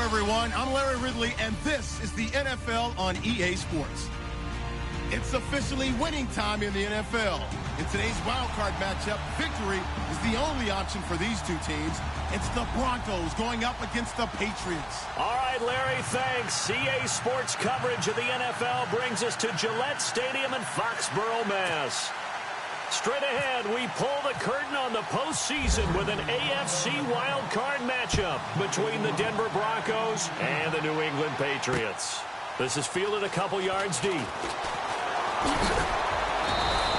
everyone. I'm Larry Ridley, and this is the NFL on EA Sports. It's officially winning time in the NFL. In today's wildcard matchup, victory is the only option for these two teams. It's the Broncos going up against the Patriots. All right, Larry, thanks. EA Sports coverage of the NFL brings us to Gillette Stadium in Foxborough, Mass. Straight ahead, we pull the curtain on the postseason with an AFC wildcard matchup between the Denver Broncos and the New England Patriots. This is fielded a couple yards deep.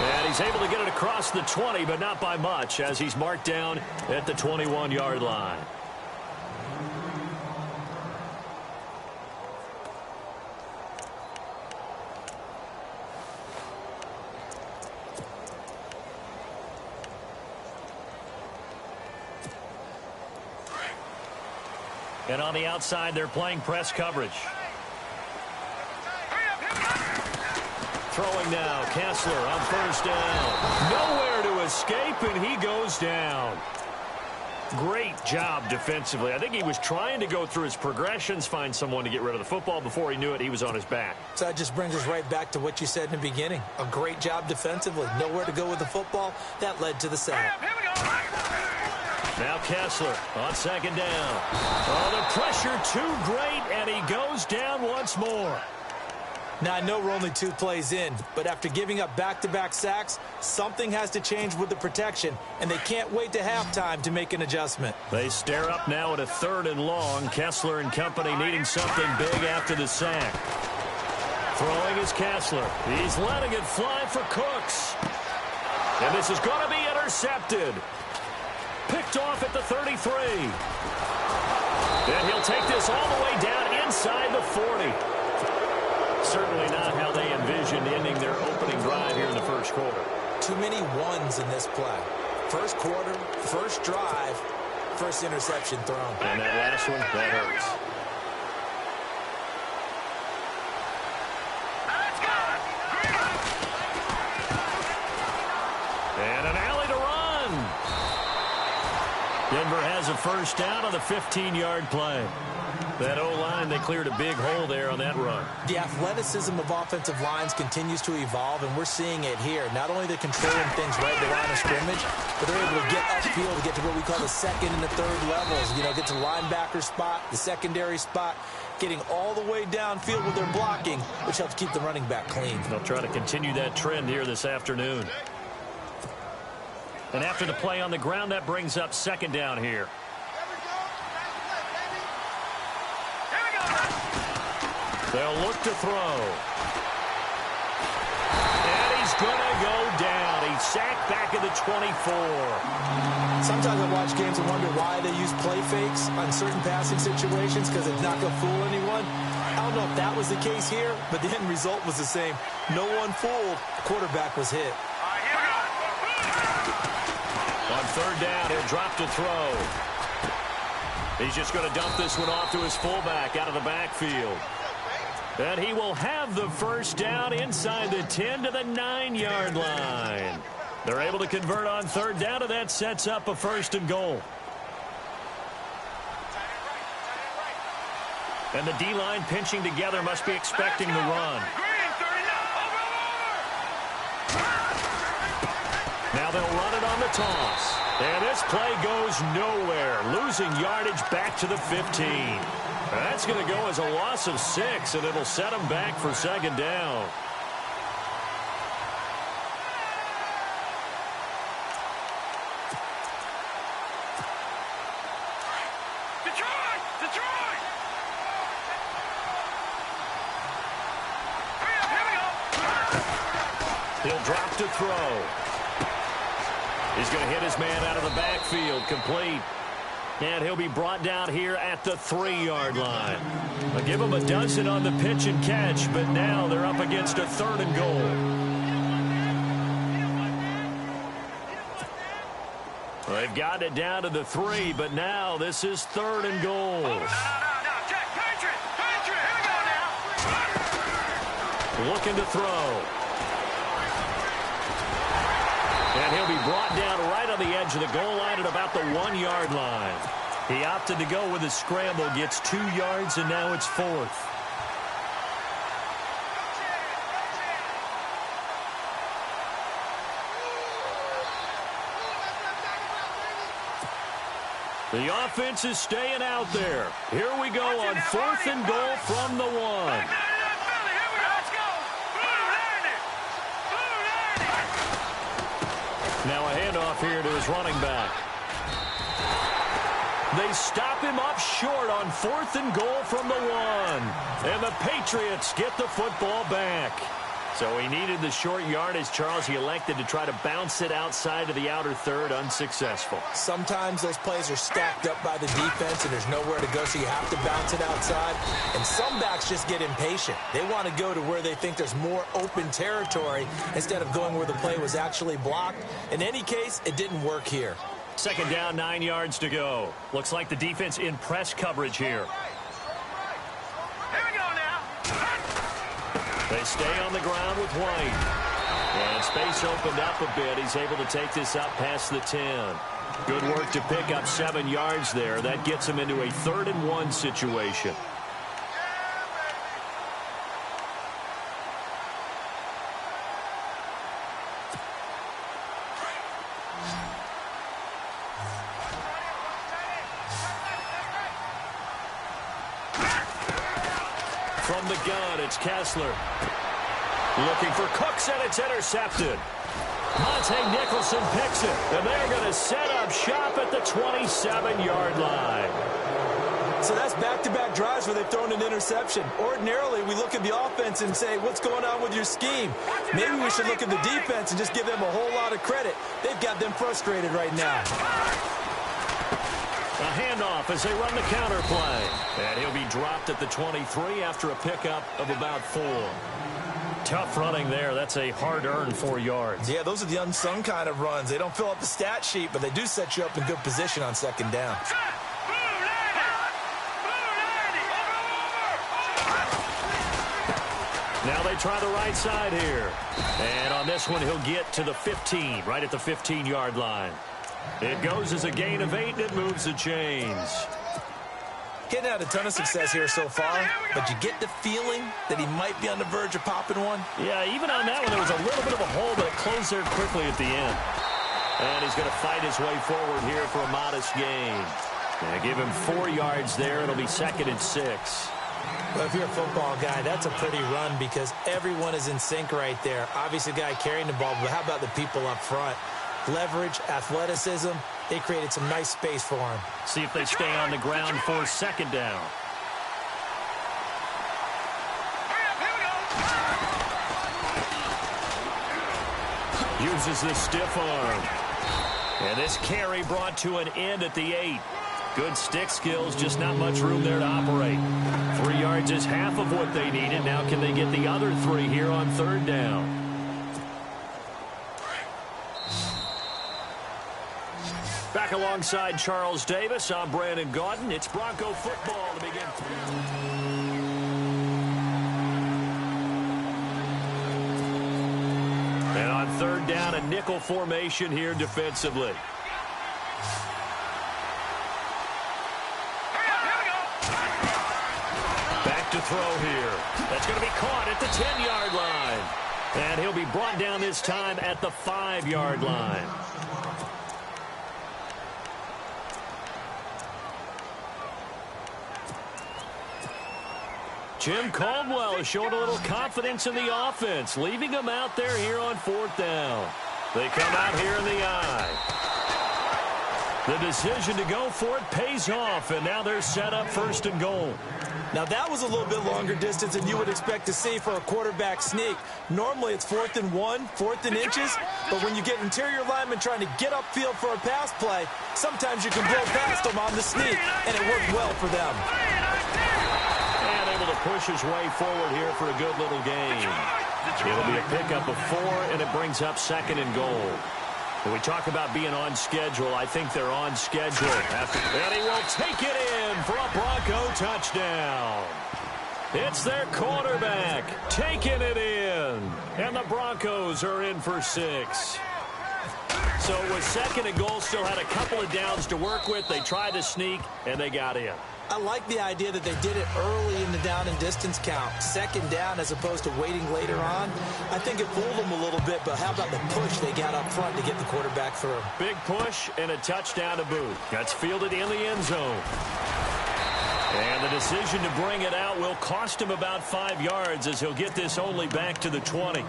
And he's able to get it across the 20, but not by much, as he's marked down at the 21-yard line. And on the outside, they're playing press coverage. Throwing now, Kessler on first down. Nowhere to escape, and he goes down. Great job defensively. I think he was trying to go through his progressions, find someone to get rid of the football. Before he knew it, he was on his back. So that just brings us right back to what you said in the beginning. A great job defensively. Nowhere to go with the football. That led to the sack. Now Kessler on second down. Oh, the pressure too great, and he goes down once more. Now, I know we're only 2 plays in, but after giving up back-to-back sacks, something has to change with the protection, and they can't wait to halftime to make an adjustment. They stare up now at a 3rd and long. Kessler and company needing something big after the sack. Throwing is Kessler. He's letting it fly for Cooks. And this is going to be intercepted. Picked off at the 33. And he'll take this all the way down inside the 40. Certainly not how they envisioned ending their opening drive here in the first quarter. Too many ones in this play. First quarter, first drive, first interception thrown. And that last one, that hurts. And an alley to run. Denver has a first down on the 15-yard play. That O-line, they cleared a big hole there on that run. The athleticism of offensive lines continues to evolve, and we're seeing it here. Not only they're controlling things right at the line of scrimmage, but they're able to get upfield to get to what we call the 2nd and the 3rd levels. You know, get to the linebacker spot, the secondary spot, getting all the way downfield with their blocking, which helps keep the running back clean. They'll try to continue that trend here this afternoon. And after the play on the ground, that brings up 2nd down here. They'll look to throw. And he's going to go down. He's sacked back at the 24. Sometimes I watch games and wonder why they use play fakes on certain passing situations, because it's not going to fool anyone. I don't know if that was the case here, but the end result was the same. No one fooled. The quarterback was hit. On 3rd down, he'll drop to throw. He's just going to dump this one off to his fullback out of the backfield. And he will have the first down inside the 10 to the 9-yard line. They're able to convert on 3rd down, and that sets up a 1st and goal. And the D-line pinching together must be expecting the run. Now they'll run it on the toss. And this play goes nowhere, losing yardage back to the 15. That's going to go as a loss of 6, and it'll set them back for 2nd down. Detroit! Here we go! He'll drop to throw. He's going to hit his man out of the backfield, complete. And he'll be brought down here at the 3-yard line. I'll give him a dozen on the pitch and catch, but now they're up against a 3rd and goal. Well, they've got it down to the 3, but now this is 3rd and goal. No, Jack, Patriot, here we go now. Looking to throw. And he'll be brought down right on the edge of the goal line at about the 1-yard line. He opted to go with a scramble, gets 2 yards, and now it's 4th. The offense is staying out there. Here we go on 4th and goal from the 1. Now a handoff here to his running back. They stop him up short on 4th and goal from the 1. And the Patriots get the football back. So he needed the short yardage, Charles. He elected to try to bounce it outside to the outer third, unsuccessful. Sometimes those plays are stacked up by the defense and there's nowhere to go, so you have to bounce it outside. And some backs just get impatient. They want to go to where they think there's more open territory instead of going where the play was actually blocked. In any case, it didn't work here. 2nd down, 9 yards to go. Looks like the defense in press coverage here. They stay on the ground with White. And space opened up a bit. He's able to take this up past the 10. Good work to pick up 7 yards there. That gets him into a 3rd and 1 situation. From the gun, it's Kessler. Looking for Cooks, and it's intercepted. Monte Nicholson picks it, and they're going to set up shop at the 27-yard line. So that's back-to-back drives where they've thrown an interception. Ordinarily, we look at the offense and say, what's going on with your scheme? Maybe we should look at the defense and just give them a whole lot of credit. They've got them frustrated right now. A handoff as they run the counter play. And he'll be dropped at the 23 after a pickup of about 4. Tough running there. That's a hard-earned 4 yards. Yeah, those are the unsung kind of runs. They don't fill up the stat sheet, but they do set you up in good position on 2nd down. Now they try the right side here. And on this one, he'll get to the 15, right at the 15-yard line. It goes as a gain of 8, and it moves the chains. Getting had a ton of success here so far, but you get the feeling that he might be on the verge of popping one. Yeah, even on that one, there was a little bit of a hole, but it closed there quickly at the end. And he's going to fight his way forward here for a modest gain. Give him 4 yards there. It'll be 2nd and 6. Well, if you're a football guy, that's a pretty run because everyone is in sync right there. Obviously, the guy carrying the ball, but how about the people up front? Leverage, athleticism, they created some nice space for him. See if they stay on the ground for 2nd down. Uses the stiff arm. And this carry brought to an end at the 8. Good stick skills, just not much room there to operate. 3 yards is half of what they needed. Now can they get the other 3 here on 3rd down? Back alongside Charles Davis, I'm Brandon Gaudin. It's Bronco football to begin. And on 3rd down, a nickel formation here defensively. Back to throw here. That's going to be caught at the 10-yard line. And he'll be brought down this time at the 5-yard line. Jim Caldwell is showing a little confidence in the offense, leaving them out there here on 4th down. They come out here in the eye. The decision to go for it pays off, and now they're set up 1st and goal. Now, that was a little bit longer distance than you would expect to see for a quarterback sneak. Normally, it's 4th and 1, 4th and inches, but when you get interior linemen trying to get upfield for a pass play, sometimes you can blow past them on the sneak, and it worked well for them. To push his way forward here for a good little gain. It'll be a pickup of 4, and it brings up 2nd and goal. When we talk about being on schedule, I think they're on schedule. And he will take it in for a Bronco touchdown. It's their quarterback taking it in. And the Broncos are in for 6. So with second and goal, still had a couple of downs to work with. They tried to sneak, and they got in. I like the idea that they did it early in the down and distance count. Second down as opposed to waiting later on. I think it fooled them a little bit, but how about the push they got up front to get the quarterback through? Big push and a touchdown to boot. That's fielded in the end zone. And the decision to bring it out will cost him about 5 yards as he'll get this only back to the 20.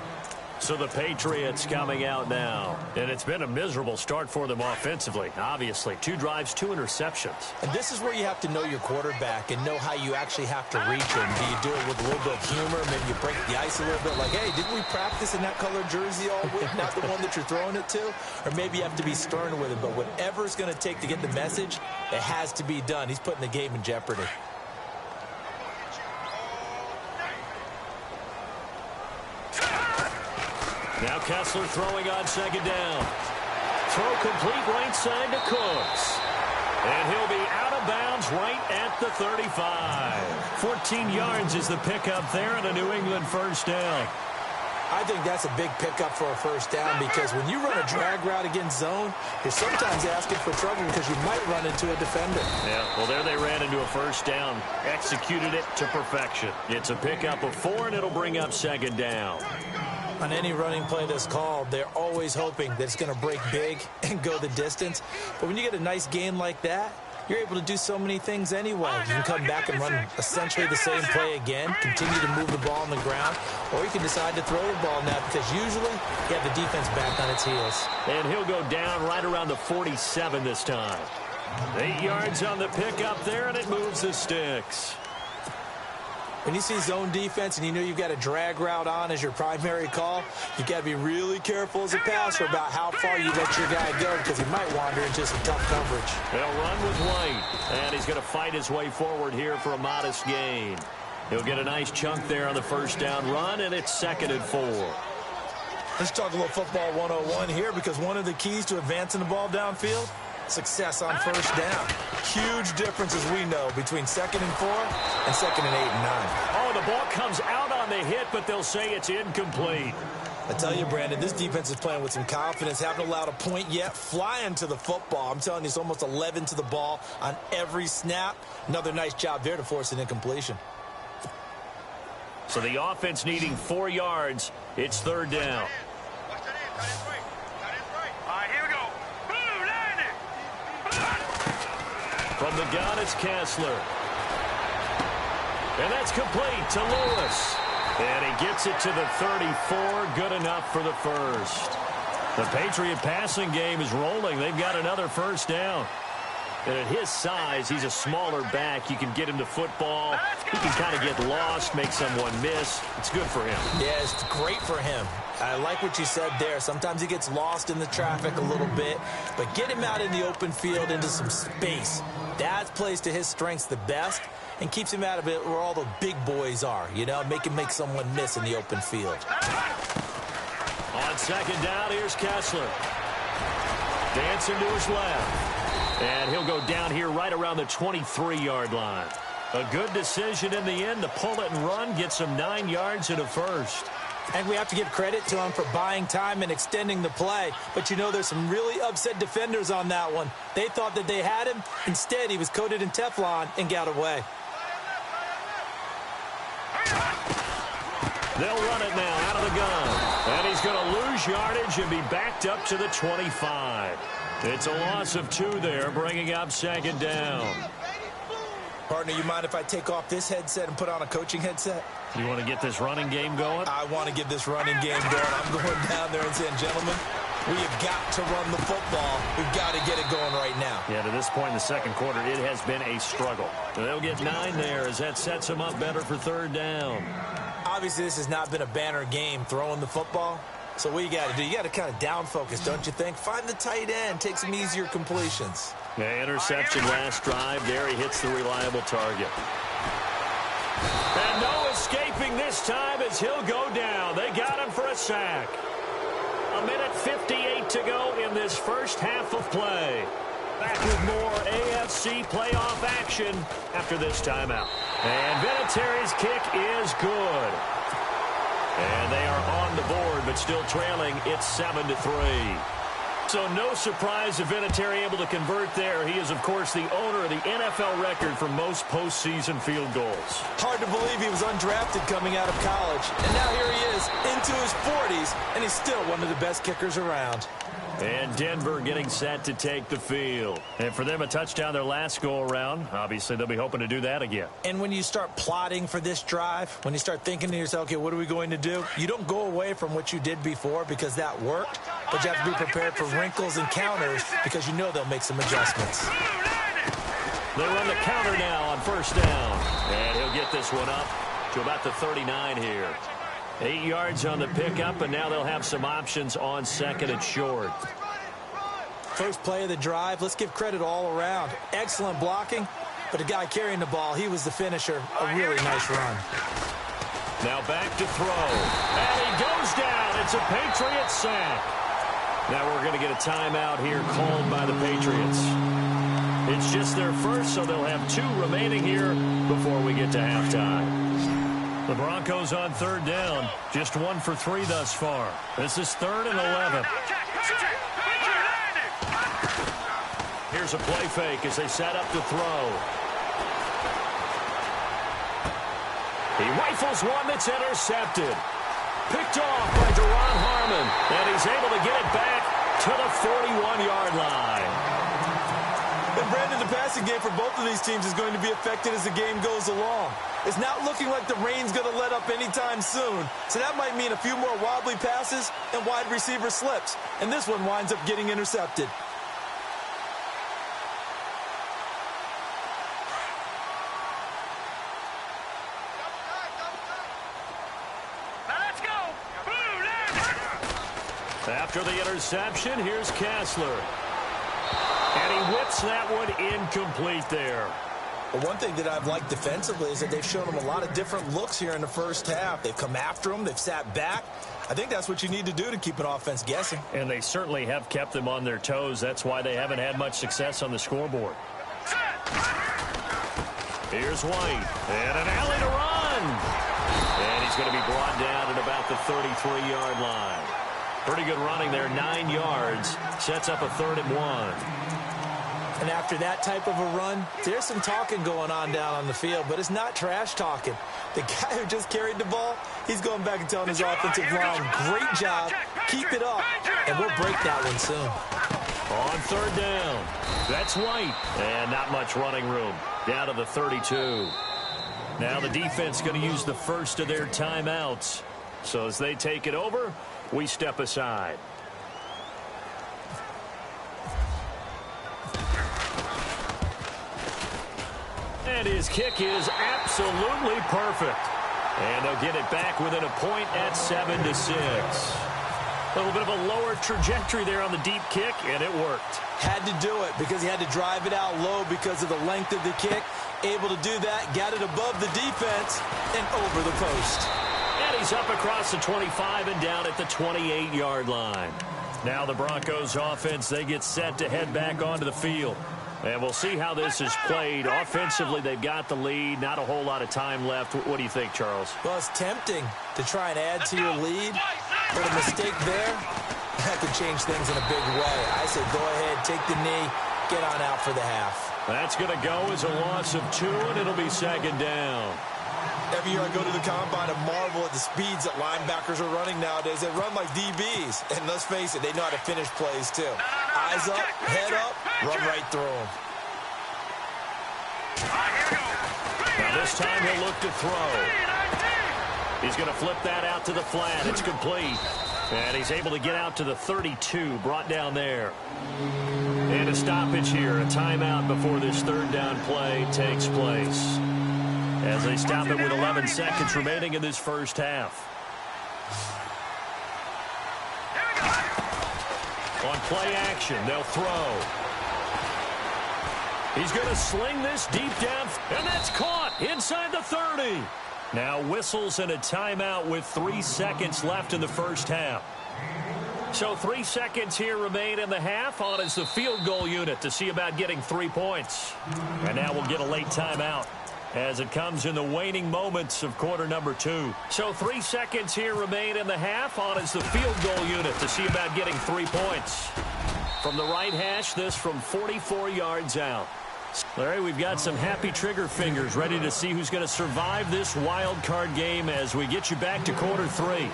So the Patriots coming out now. And it's been a miserable start for them offensively. Obviously, 2 drives, 2 interceptions. And this is where you have to know your quarterback and know how you actually have to reach him. Do you do it with a little bit of humor? Maybe you break the ice a little bit like, hey, didn't we practice in that color jersey all week? Not the one that you're throwing it to? Or maybe you have to be stern with it. But whatever it's going to take to get the message, it has to be done. He's putting the game in jeopardy. Now Kessler throwing on second down. Throw complete right side to Cooks. And he'll be out of bounds right at the 35. 14 yards is the pickup there and a New England first down. I think that's a big pickup for a first down because when you run a drag route against zone, you're sometimes asking for trouble because you might run into a defender. Yeah, well, there they ran into a first down. Executed it to perfection. It's a pickup of 4, and it'll bring up second down. On any running play that's called, they're always hoping that it's going to break big and go the distance. But when you get a nice gain like that, you're able to do so many things anyway. You can come back and run essentially the same play again, continue to move the ball on the ground, or you can decide to throw the ball now because usually you have the defense back on its heels. And he'll go down right around the 47 this time. 8 yards on the pickup there, and it moves the sticks. When you see zone defense and you know you've got a drag route on as your primary call, you've got to be really careful as a passer about how far you let your guy go because he might wander into some tough coverage. They'll run with White, and he's going to fight his way forward here for a modest gain. He'll get a nice chunk there on the first down run, and it's 2nd and 4. Let's talk a little football 101 here because one of the keys to advancing the ball downfield, success on first down. Huge difference, as we know, between 2nd and 4 and 2nd and 8 and 9. Oh, the ball comes out on the hit, but they'll say it's incomplete. I tell you, Brandon, this defense is playing with some confidence. Haven't allowed a point yet. Flying to the football. I'm telling you, it's almost 11 to the ball on every snap. Another nice job there to force an incompletion. So the offense needing 4 yards. It's 3rd down. From the gun, it's Kessler. And that's complete to Lewis. And he gets it to the 34. Good enough for the first. The Patriot passing game is rolling. They've got another first down. And at his size, he's a smaller back. You can get him to football. He can kind of get lost, make someone miss. It's good for him. Yeah, it's great for him. I like what you said there. Sometimes he gets lost in the traffic a little bit. But get him out in the open field into some space. That plays to his strengths the best and keeps him out of it where all the big boys are. You know, make someone miss in the open field. On second down, here's Kessler. Dancing to his left. And he'll go down here right around the 23-yard line. A good decision in the end to pull it and run, get some 9 yards and a first. And we have to give credit to him for buying time and extending the play. But you know, there's some really upset defenders on that one. They thought that they had him. Instead, he was coated in Teflon and got away. They'll run it now out of the gun. And he's going to lose yardage and be backed up to the 25. It's a loss of 2 there, bringing up second down. Partner, you mind if I take off this headset and put on a coaching headset? You want to get this running game going? I want to get this running game going. I'm going down there and saying, gentlemen, we have got to run the football. We've got to get it going right now. Yeah, to this point in the second quarter, it has been a struggle. They'll get 9 there as that sets them up better for 3rd down. Obviously, this has not been a banner game throwing the football. So what you got to do, you got to kind of down focus, don't you think? Find the tight end, take some easier completions. Yeah, interception last drive. There he hits the reliable target. And no escaping this time as he'll go down. They got him for a sack. 1:58 to go in this first half of play. Back with more AFC playoff action after this timeout. And Vinatieri's kick is good. And they are on the board, but still trailing. It's 7-3. So no surprise if Vinatieri able to convert there. He is, of course, the owner of the NFL record for most postseason field goals. Hard to believe he was undrafted coming out of college. And now here he is into his 40s, and he's still one of the best kickers around. And Denver getting set to take the field. And for them, a touchdown their last go-around. Obviously, they'll be hoping to do that again. And when you start plotting for this drive, when you start thinking to yourself, okay, what are we going to do? You don't go away from what you did before because that worked, but you have to be prepared for wrinkles and counters because you know they'll make some adjustments. They run the counter now on first down. And he'll get this one up to about the 39 here. 8 yards on the pickup, and now they'll have some options on second and short. First play of the drive, let's give credit all around. Excellent blocking, but the guy carrying the ball, he was the finisher. A really nice run. Now back to throw. And he goes down. It's a Patriots sack. Now we're going to get a timeout here called by the Patriots. It's just their first, so they'll have 2 remaining here before we get to halftime. The Broncos on third down. Just 1 for 3 thus far. This is 3rd and 11. Here's a play fake as they set up to throw. He rifles one that's intercepted. Picked off by Duron Harmon. And he's able to get it back to the 41-yard line. And Brandon, the passing game for both of these teams is going to be affected as the game goes along. It's not looking like the rain's going to let up anytime soon. So that might mean a few more wobbly passes and wide receiver slips. And this one winds up getting intercepted. After the interception, here's Kessler. And he whips that one incomplete there. Well, one thing that I've liked defensively is that they've shown them a lot of different looks here in the first half. They've come after them. They've sat back. I think that's what you need to do to keep an offense guessing. And they certainly have kept them on their toes. That's why they haven't had much success on the scoreboard. Here's White. And an alley to run. And he's going to be brought down at about the 33-yard line. Pretty good running there, 9 yards. Sets up a 3rd and 1. And after that type of a run, there's some talking going on down on the field, but it's not trash talking. The guy who just carried the ball, he's going back and telling his offensive line, great job, keep it up, and we'll break that one soon. On 3rd down, that's White. And not much running room. Down to the 32. Now the defense going to use the first of their timeouts. So as they take it over, we step aside. And his kick is absolutely perfect. And they'll get it back within a point at 7-6. A little bit of a lower trajectory there on the deep kick, and it worked. Had to do it because he had to drive it out low because of the length of the kick. Able to do that, got it above the defense, and over the post. And he's up across the 25 and down at the 28-yard line. Now the Broncos offense, they get set to head back onto the field. And we'll see how this is played. Offensively, they've got the lead. Not a whole lot of time left. What do you think, Charles? Well, it's tempting to try and add to your lead. But a mistake there, that could change things in a big way. I say go ahead, take the knee, get on out for the half. That's going to go as a loss of 2, and it'll be 2nd down. Every year I go to the combine and marvel at the speeds that linebackers are running nowadays. They run like DBs. And let's face it, they know how to finish plays too. Eyes up, head up, run right through them. Now this time he'll look to throw. He's going to flip that out to the flat. It's complete. And he's able to get out to the 32, brought down there. And a stoppage here, a timeout before this 3rd down play takes place. As they stop it with 11 seconds remaining in this first half. On play action, they'll throw. He's going to sling this deep down, and that's caught inside the 30. Now whistles and a timeout with 3 seconds left in the first half. So 3 seconds here remain in the half. On is the field goal unit to see about getting 3 points. And now we'll get a late timeout as it comes in the waning moments of quarter number 2. So 3 seconds here remain in the half. On is the field goal unit to see about getting 3 points. From the right hash, this from 44 yards out. Larry, we've got some happy trigger fingers ready to see who's going to survive this wild card game as we get you back to quarter 3.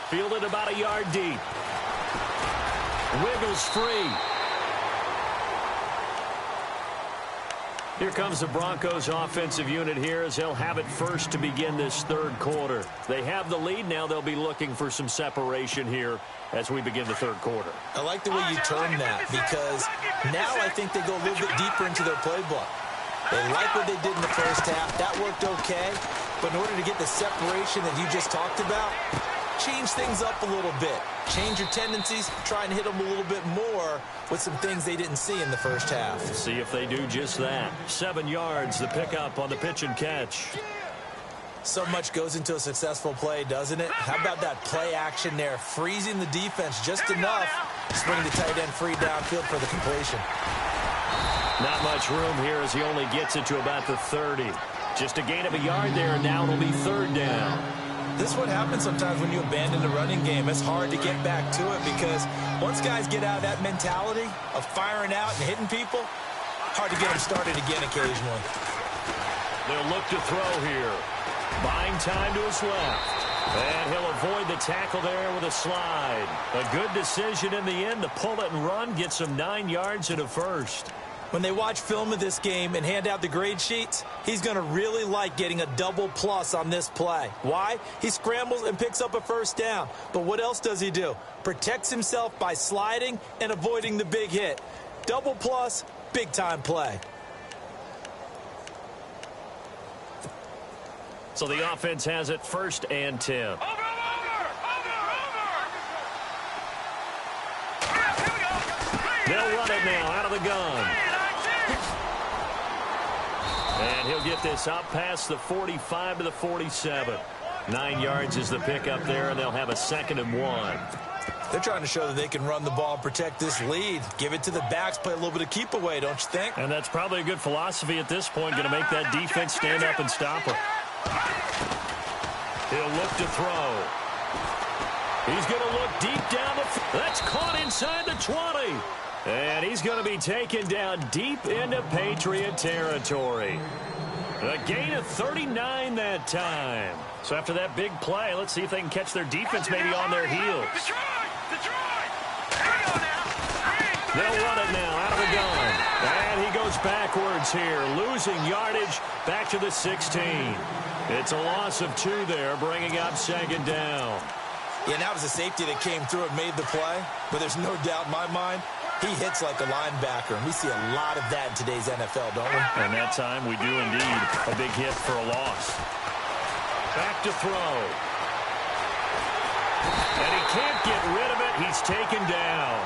Fielded about a yard deep. Wiggles free. Here comes the Broncos offensive unit here as they'll have it first to begin this third quarter. They have the lead. Now they'll be looking for some separation here as we begin the third quarter. I like the way you term that because now I think they go a little bit deeper into their playbook. They like what they did in the first half. That worked okay. But in order to get the separation that you just talked about, change things up a little bit. Change your tendencies. Try and hit them a little bit more with some things they didn't see in the first half. See if they do just that. 7 yards, the pickup on the pitch and catch. So much goes into a successful play, doesn't it? How about that play action there? Freezing the defense just enough. Swing the tight end free downfield for the completion. Not much room here as he only gets it to about the 30. Just a gain of a yard there, and now it'll be third down. This is what happens sometimes when you abandon the running game. It's hard to get back to it because once guys get out of that mentality of firing out and hitting people, hard to get them started again occasionally. They'll look to throw here. Buying time to his left. And he'll avoid the tackle there with a slide. A good decision in the end to pull it and run, get some 9 yards and a first. When they watch film of this game and hand out the grade sheets, he's going to really like getting a double plus on this play. Why? He scrambles and picks up a first down. But what else does he do? Protects himself by sliding and avoiding the big hit. Double plus, big-time play. So the offense has it first and 10. Over! They'll run it now out of the gun. And he'll get this up past the 45 to the 47. 9 yards is the pickup there, and they'll have a 2nd and 1. They're trying to show that they can run the ball and protect this lead. Give it to the backs, play a little bit of keep away, don't you think? And that's probably a good philosophy at this point, going to make that defense stand up and stop him. He'll look to throw. He's going to look deep down the field. That's caught inside the 20. And he's going to be taken down deep into Patriot territory. A gain of 39 that time. So after that big play, let's see if they can catch their defense maybe on their heels. They'll run it now out of the gun. And he goes backwards here, losing yardage back to the 16. It's a loss of 2 there, bringing up 2nd down. Yeah, that was a safety that came through and made the play. But there's no doubt in my mind, he hits like a linebacker, and we see a lot of that in today's NFL, don't we? And that time we do indeed. A big hit for a loss. Back to throw. And he can't get rid of it. He's taken down.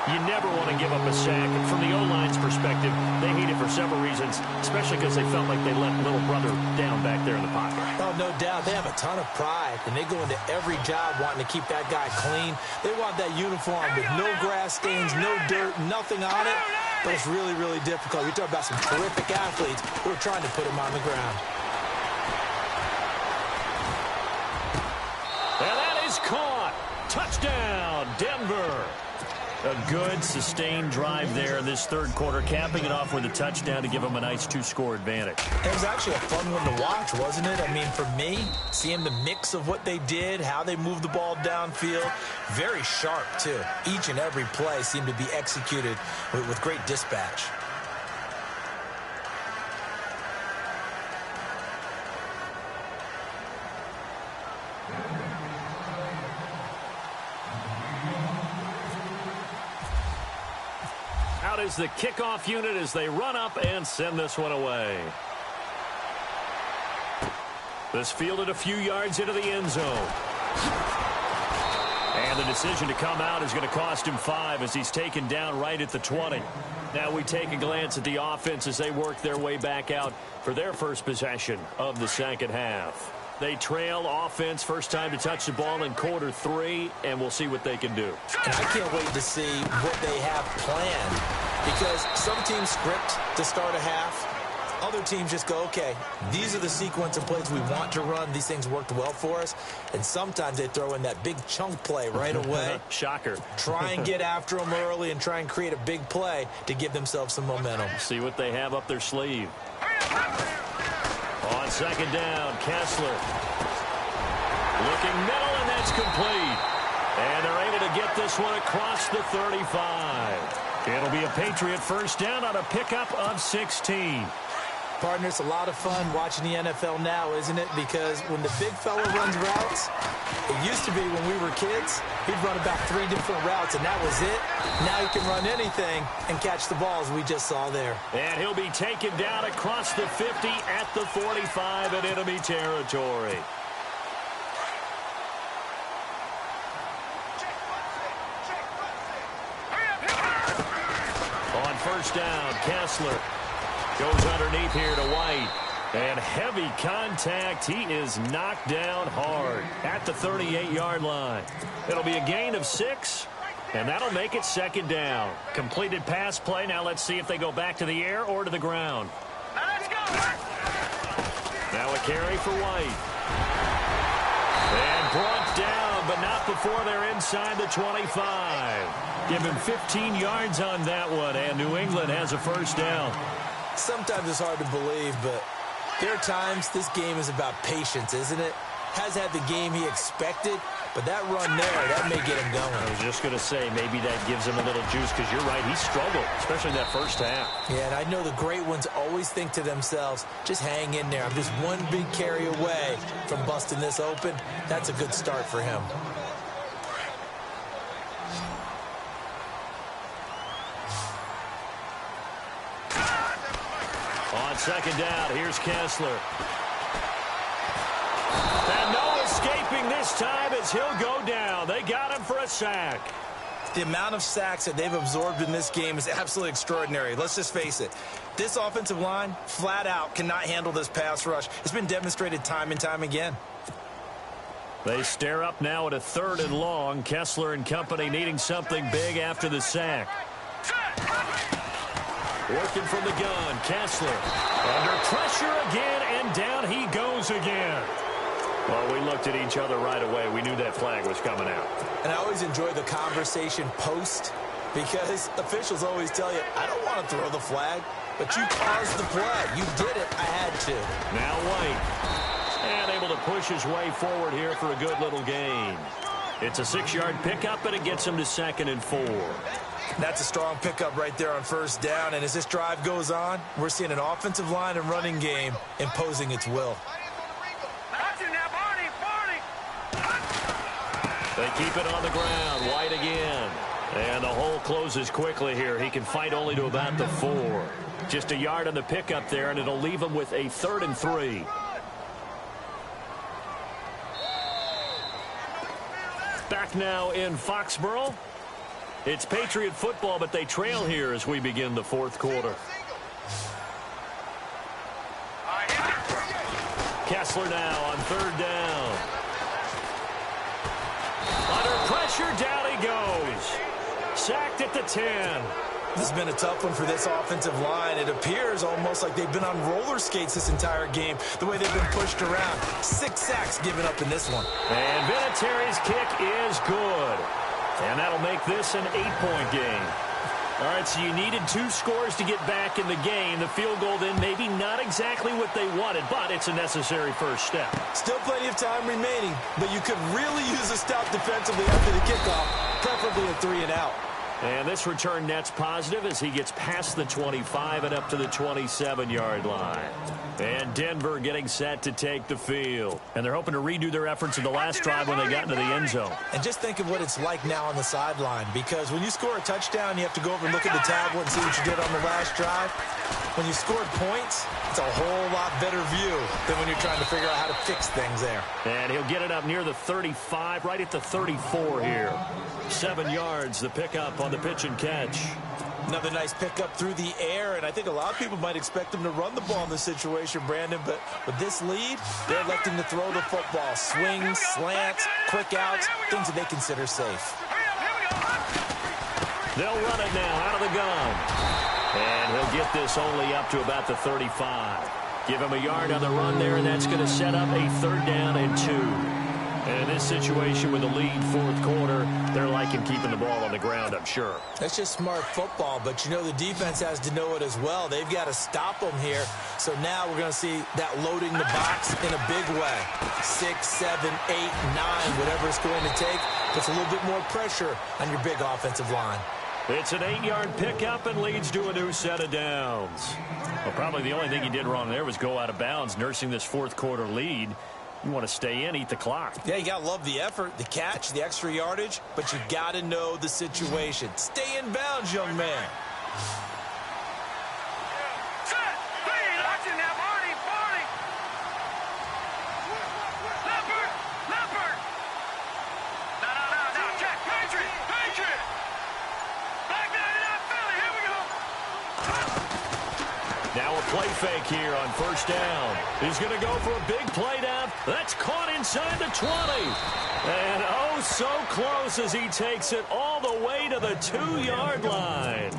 You never want to give up a sack. And from the O-line's perspective, they hate it for several reasons, especially because they felt like they let little brother down back there in the pocket. Oh, no doubt. They have a ton of pride, and they go into every job wanting to keep that guy clean. They want that uniform with no grass stains, no dirt, nothing on it. But it's really, really difficult. You're talking about some terrific athletes who are trying to put him on the ground. And that is caught. Touchdown, Denver. A good, sustained drive there in this third quarter, capping it off with a touchdown to give them a nice 2-score advantage. It was actually a fun one to watch, wasn't it? I mean, for me, seeing the mix of what they did, how they moved the ball downfield, very sharp, too. Each and every play seemed to be executed with great dispatch. Out is the kickoff unit as they run up and send this one away. This fielded a few yards into the end zone. And the decision to come out is going to cost him 5 as he's taken down right at the 20. Now we take a glance at the offense as they work their way back out for their first possession of the second half. They trail offense, first time to touch the ball in quarter 3, and we'll see what they can do. And I can't wait to see what they have planned, because some teams script to start a half, Other teams just go, okay, these are the sequence of plays we want to run. These things worked well for us. And sometimes they throw in that big chunk play right away. Shocker. Try and get after them early and try and create a big play to give themselves some momentum. See what they have up their sleeve. On second down, Kessler. Looking middle, and that's complete. And they're able to get this one across the 35. It'll be a Patriot first down on a pickup of 16. Partner, it's a lot of fun watching the NFL now, isn't it? Because when the big fella runs routes, it used to be when we were kids, he'd run about 3 different routes, and that was it. Now he can run anything and catch the balls we just saw there. And he'll be taken down across the 50 at the 45 in enemy territory. On first down, Kessler goes underneath here to White. And heavy contact. He is knocked down hard at the 38-yard line. It'll be a gain of 6, and that'll make it second down. Completed pass play. Now let's see if they go back to the air or to the ground. Let's go. Now a carry for White. And brought down, but not before they're inside the 25. Give him 15 yards on that one, and New England has a first down. Sometimes it's hard to believe, but there are times this game is about patience, isn't it? Has had the game he expected, but that run there, that may get him going. I was just going to say, maybe that gives him a little juice, because you're right, he struggled, especially that first half. Yeah, and I know the great ones always think to themselves, just hang in there. I'm just one big carry away from busting this open. That's a good start for him. On second down, here's Kessler. And no escaping this time as he'll go down. They got him for a sack. The amount of sacks that they've absorbed in this game is absolutely extraordinary. Let's just face it. This offensive line, flat out, cannot handle this pass rush. It's been demonstrated time and time again. They stare up now at a 3rd and long. Kessler and company needing something big after the sack. Working from the gun, Kessler. Under pressure again, and down he goes again. Well, we looked at each other right away. We knew that flag was coming out. And I always enjoy the conversation post, because officials always tell you, I don't want to throw the flag, but you caused the play. You did it. I had to. Now White. And able to push his way forward here for a good little gain. It's a 6-yard pickup, and it gets him to 2nd and 4. That's a strong pickup right there on first down. And as this drive goes on, we're seeing an offensive line and running game imposing its will. They keep it on the ground. White again. And the hole closes quickly here. He can fight only to about the 4. Just a yard on the pickup there, and it'll leave him with a 3rd and 3. Back now in Foxborough. It's Patriot football, but they trail here as we begin the 4th quarter. Kessler now on 3rd down. Under pressure, down he goes. Sacked at the 10. This has been a tough one for this offensive line. It appears almost like they've been on roller skates this entire game, the way they've been pushed around. 6 sacks given up in this one. And Vinatieri's kick is good. And that'll make this an 8-point game. All right, so you needed 2 scores to get back in the game. The field goal then maybe not exactly what they wanted, but it's a necessary first step. Still plenty of time remaining, but you could really use a stop defensively after the kickoff, preferably a 3 and out. And this return net's positive as he gets past the 25 and up to the 27-yard line. And Denver getting set to take the field. And they're hoping to redo their efforts in the last drive when they got into the end zone. And just think of what it's like now on the sideline, because when you score a touchdown, you have to go over and look at the tablet and see what you did on the last drive. When you scored points, it's a whole lot better view than when you're trying to figure out how to fix things there. And he'll get it up near the 35, right at the 34 here. 7 yards, the pickup on the pitch and catch. Another nice pickup through the air, and I think a lot of people might expect him to run the ball in this situation, Brandon, but with this lead, they're electing to throw the football. Swings, slants, quick outs, things that they consider safe. They'll run it now out of the gun. And he'll get this only up to about the 35. Give him a yard on the run there, and that's going to set up a 3rd down and 2. And in this situation with the lead 4th quarter, they're liking keeping the ball on the ground, I'm sure. That's just smart football, but you know the defense has to know it as well. They've got to stop them here. So now we're going to see that loading the box in a big way. 6, 7, 8, 9, whatever it's going to take, puts a little bit more pressure on your big offensive line. It's an 8-yard pickup and leads to a new set of downs. Well, probably the only thing he did wrong there was go out of bounds, nursing this 4th quarter lead. You want to stay in, eat the clock. Yeah, you got to love the effort, the catch, the extra yardage, but you got to know the situation. Stay in bounds, young man. Set. Lead. Watching now. Barney. Leopard. No. Check. Patriot. Back down to that Philly. Here we go. Now a play fake here on 1st down. He's going to go for a big play down. That's caught inside the 20. And oh, so close as he takes it all the way to the 2-yard line.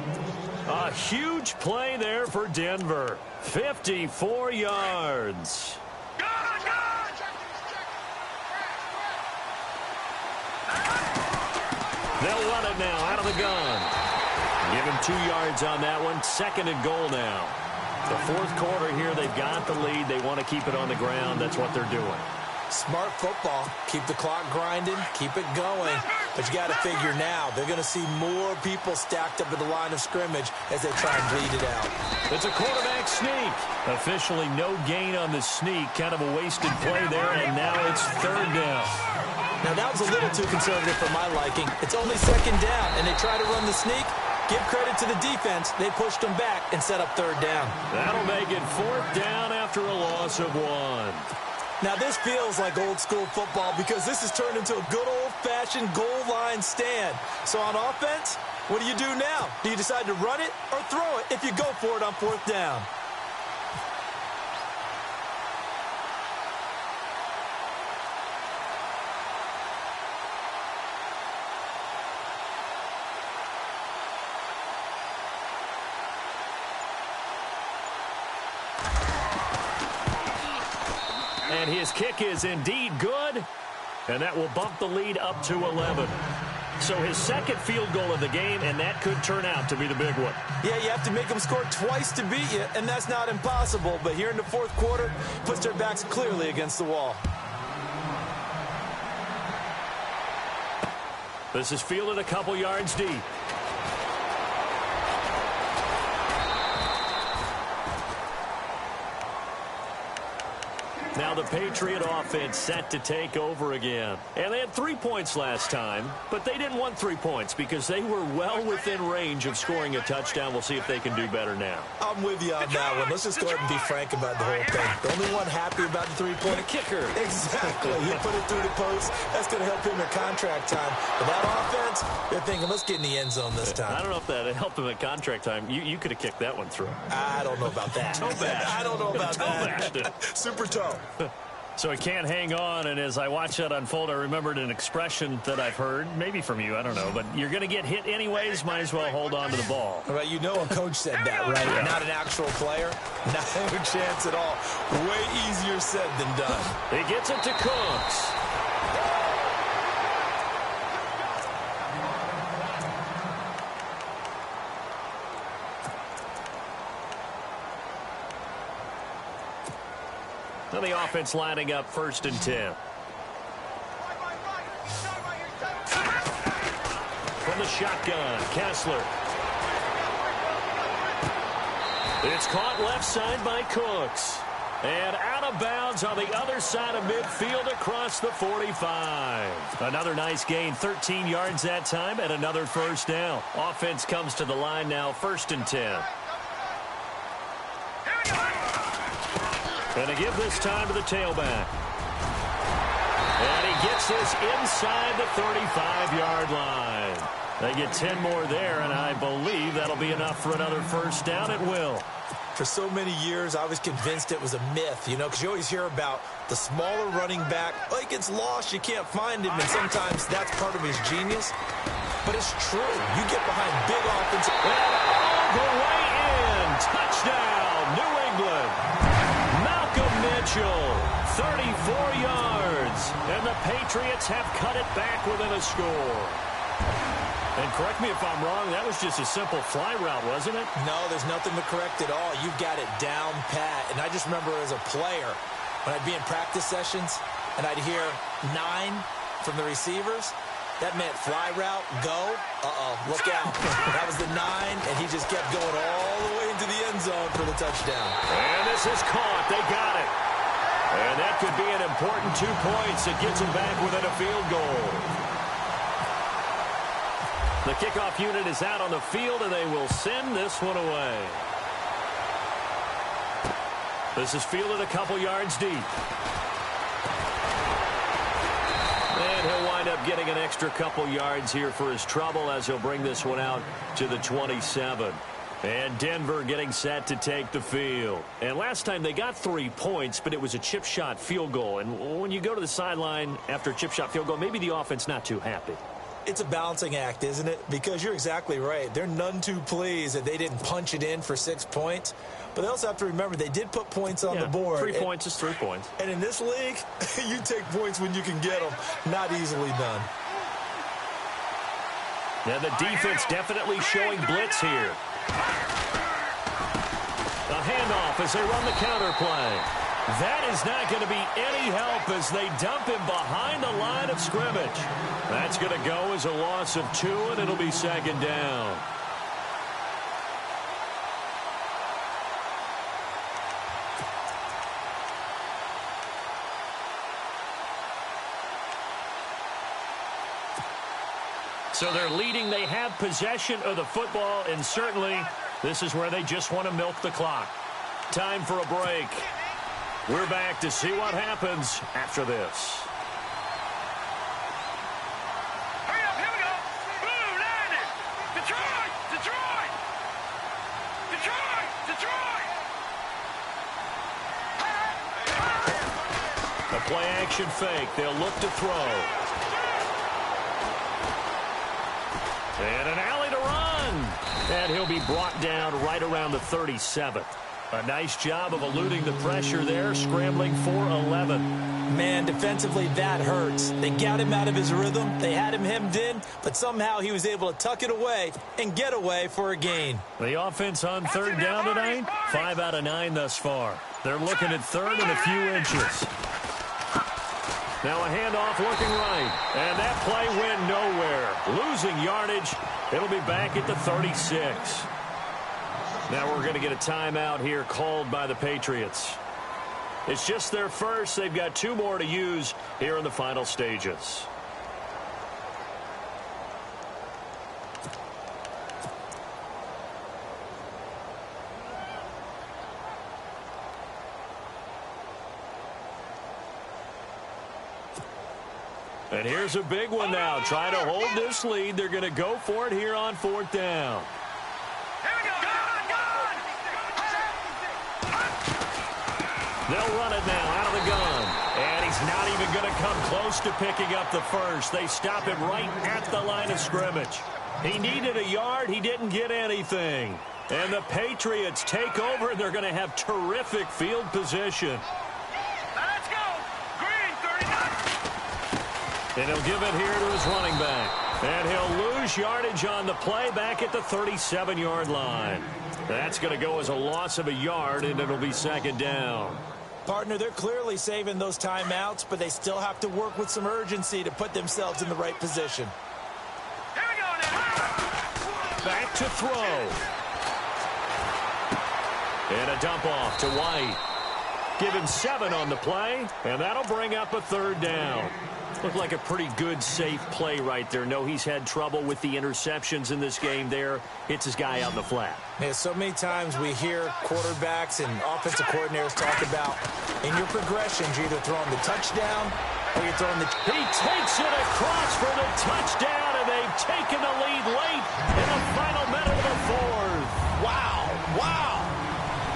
A huge play there for Denver. 54 yards. They'll run it now out of the gun. Give him 2 yards on that one. 2nd and goal now. The 4th quarter here, they've got the lead. They want to keep it on the ground. That's what they're doing. Smart football. Keep the clock grinding. Keep it going. But you got to figure now, they're going to see more people stacked up at the line of scrimmage as they try and bleed it out. It's a quarterback sneak. Officially no gain on the sneak. Kind of a wasted play there, and now it's 3rd down. Now, that was a little too conservative for my liking. It's only 2nd down, and they try to run the sneak. Give credit to the defense. They pushed them back and set up 3rd down. That'll make it 4th down after a loss of 1. Now, this feels like old-school football because this has turned into a good old-fashioned goal line stand. So on offense, what do you do now? Do you decide to run it or throw it if you go for it on 4th down? And his kick is indeed good, and that will bump the lead up to 11. So his 2nd field goal of the game, and that could turn out to be the big one. Yeah, you have to make them score twice to beat you, and that's not impossible. But here in the 4th quarter, puts their backs clearly against the wall. This is fielded a couple yards deep. Now the Patriot offense set to take over again. And they had 3 points last time, but they didn't want 3 points because they were well within range of scoring a touchdown. We'll see if they can do better now. I'm with you on that one. Let's just go ahead and be frank about the whole thing. The only one happy about the 3-point kicker. Exactly. He put it through the post. That's going to help him at contract time. But that offense, they're thinking, let's get in the end zone this time. I don't know if that helped him at contract time. You could have kicked that one through. I don't know about that. Toe bash. I don't know about that. Super toe. So he can't hang on, and as I watch that unfold, I remembered an expression that I've heard, maybe from you, I don't know, but you're going to get hit anyways, might as well hold on to the ball. Right, you know a coach said that, right? Yeah. Not an actual player. Not a chance at all. Way easier said than done. He gets it to Cooks. And the offense lining up 1st and 10. From the shotgun, Kessler. It's caught left side by Cooks. And out of bounds on the other side of midfield across the 45. Another nice gain, 13 yards that time, and another 1st down. Offense comes to the line now, 1st and 10. And they give this time to the tailback. And he gets this inside the 35-yard line. They get 10 more there, and I believe that'll be enough for another 1st down. It will. For so many years, I was convinced it was a myth, you know, because you always hear about the smaller running back. Oh, he gets lost, you can't find him, and sometimes that's part of his genius. But it's true. You get behind big offensive. And all the way Patriots have cut it back within a score. And correct me if I'm wrong, that was just a simple fly route, wasn't it? No, there's nothing to correct at all. You've got it down pat. And I just remember as a player, when I'd be in practice sessions and I'd hear 9 from the receivers, that meant fly route, go, look out. That was the 9, and he just kept going all the way into the end zone for the touchdown. And this is caught. They got it. And that could be an important 2 points. It gets them back within a field goal. The kickoff unit is out on the field, and they will send this one away. This is fielded a couple yards deep. And he'll wind up getting an extra couple yards here for his trouble as he'll bring this one out to the 27. And Denver getting set to take the field. And last time they got 3 points, but it was a chip shot field goal. And when you go to the sideline after a chip shot field goal, maybe the offense not too happy. It's a balancing act, isn't it? Because you're exactly right. They're none too pleased that they didn't punch it in for 6 points. But they also have to remember they did put points on the board. 3 points is 3 points. And in this league, you take points when you can get them. Not easily done. And the defense definitely showing blitz here. A handoff as they run the counter play. That is not going to be any help as they dump him behind the line of scrimmage. That's going to go as a loss of 2, and it'll be second down. So they're leading. They have possession of the football, and certainly this is where they just want to milk the clock. Time for a break. We're back to see what happens after this. Hurry up, here we go. Boom, landed. Detroit, Detroit. Detroit, Detroit. A play action fake. They'll look to throw. And an alley to run. And he'll be brought down right around the 37th. A nice job of eluding the pressure there, scrambling for 11. Man, defensively, that hurts. They got him out of his rhythm. They had him hemmed in, but somehow he was able to tuck it away and get away for a gain. The offense on third down tonight, 5 out of 9 thus far. They're looking at third and a few inches. Now a handoff looking right. And that play went nowhere. Losing yardage. It'll be back at the 36. Now we're going to get a timeout here called by the Patriots. It's just their first. They've got 2 more to use here in the final stages. And here's a big one now. Trying to hold this lead. They're going to go for it here on 4th down. They'll run it now out of the gun. And he's not even going to come close to picking up the first. They stop him right at the line of scrimmage. He needed a yard. He didn't get anything. And the Patriots take over. They're going to have terrific field position. Let's go. Green, 39. And he'll give it here to his running back. And he'll lose yardage on the play back at the 37-yard line. That's going to go as a loss of a yard, and it'll be second down. Partner, they're clearly saving those timeouts, but they still have to work with some urgency to put themselves in the right position. Here we go now. Back to throw. And a dump off to White. Give him 7 on the play, and that'll bring up a 3rd down. Looked like a pretty good, safe play right there. No, he's had trouble with the interceptions in this game there. Hits his guy out in the flat. Yeah, so many times we hear quarterbacks and offensive coordinators talk about in your progressions, you're either throwing the touchdown or you're throwing the... He takes it across for the touchdown, and they've taken the lead late in the final minute of the 4th. Wow, wow,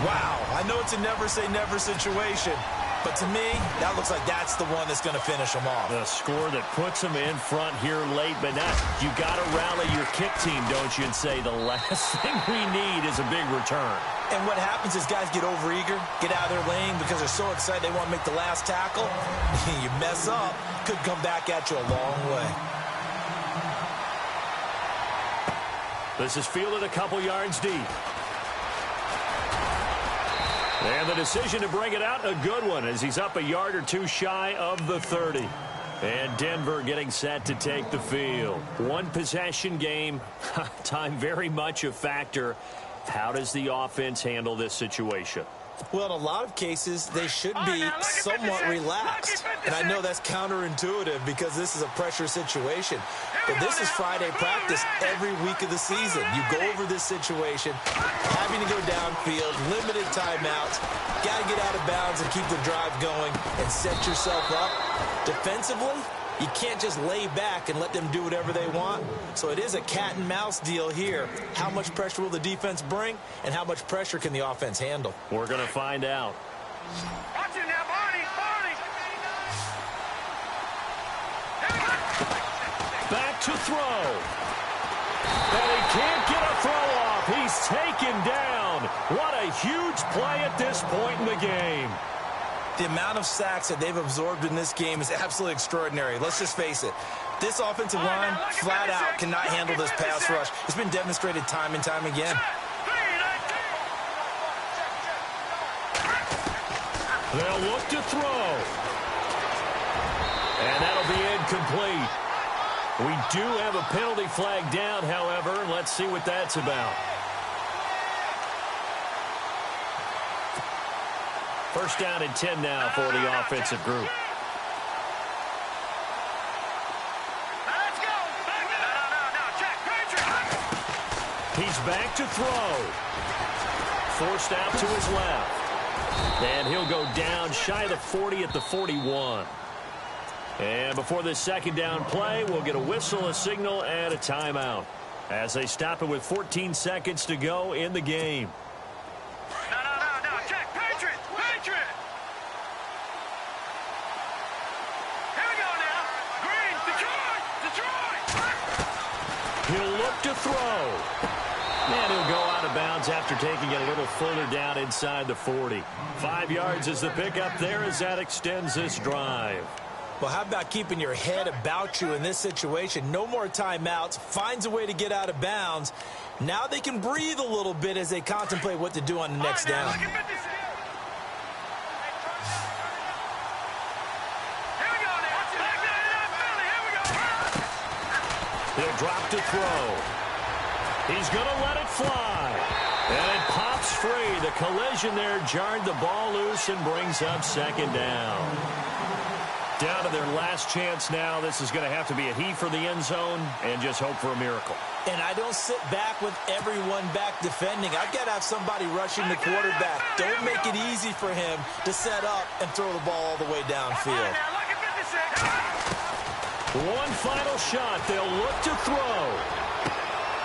wow. I know it's a never-say-never situation, but to me, that looks like that's the one that's going to finish them off. The score that puts them in front here late, but now you got to rally your kick team, don't you, and say the last thing we need is a big return. And what happens is guys get overeager, get out of their lane because they're so excited they want to make the last tackle. You mess up, could come back at you a long way. This is fielded a couple yards deep. And the decision to bring it out, a good one, as he's up a yard or two shy of the 30. And Denver getting set to take the field. One possession game, time very much a factor. How does the offense handle this situation? Well, in a lot of cases, they should be somewhat relaxed. And I know that's counterintuitive because this is a pressure situation. But this is Friday practice every week of the season. You go over this situation, having to go downfield, limited timeouts, got to get out of bounds and keep the drive going and set yourself up. Defensively, you can't just lay back and let them do whatever they want. So it is a cat and mouse deal here. How much pressure will the defense bring, and how much pressure can the offense handle? We're going to find out. Watch it now, Barney. Back to throw. And he can't get a throw off. He's taken down. What a huge play at this point in the game. The amount of sacks that they've absorbed in this game is absolutely extraordinary. Let's just face it. This offensive line, flat out, cannot handle this pass rush. It's been demonstrated time and time again. They'll look to throw. And that'll be incomplete. We do have a penalty flag down, however. Let's see what that's about. First down and 10 now for the offensive group. Let's go. No, check. He's back to throw. Forced out to his left. And he'll go down shy of the 40 at the 41. And before this second down play, we'll get a whistle, a signal, and a timeout as they stop it with 14 seconds to go in the game. No, check. Patriot. Here we go now. Green, Detroit. He'll look to throw. And he'll go out of bounds after taking it a little further down inside the 40. 5 yards is the pickup there as that extends this drive. Well, how about keeping your head about you in this situation? No more timeouts. Finds a way to get out of bounds. Now they can breathe a little bit as they contemplate what to do on the next down. Here we go now. Here we go. He'll drop to throw. He's going to let it fly. And it pops free. The collision there jarred the ball loose and brings up second down. Down to their last chance now. This is going to have to be a heave for the end zone and just hope for a miracle. And I don't sit back with everyone back defending. I've got to have somebody rushing the quarterback. Don't make it easy for him to set up and throw the ball all the way downfield. One final shot. They'll look to throw.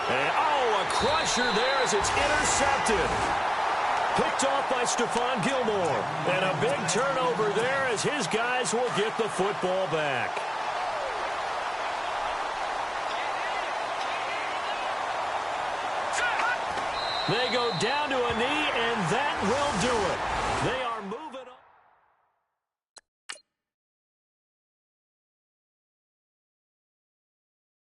And, a crusher there as it's intercepted. Picked off by Stephon Gilmore. And a big turnover there as his guys will get the football back. They go down to a knee, and that will do it. They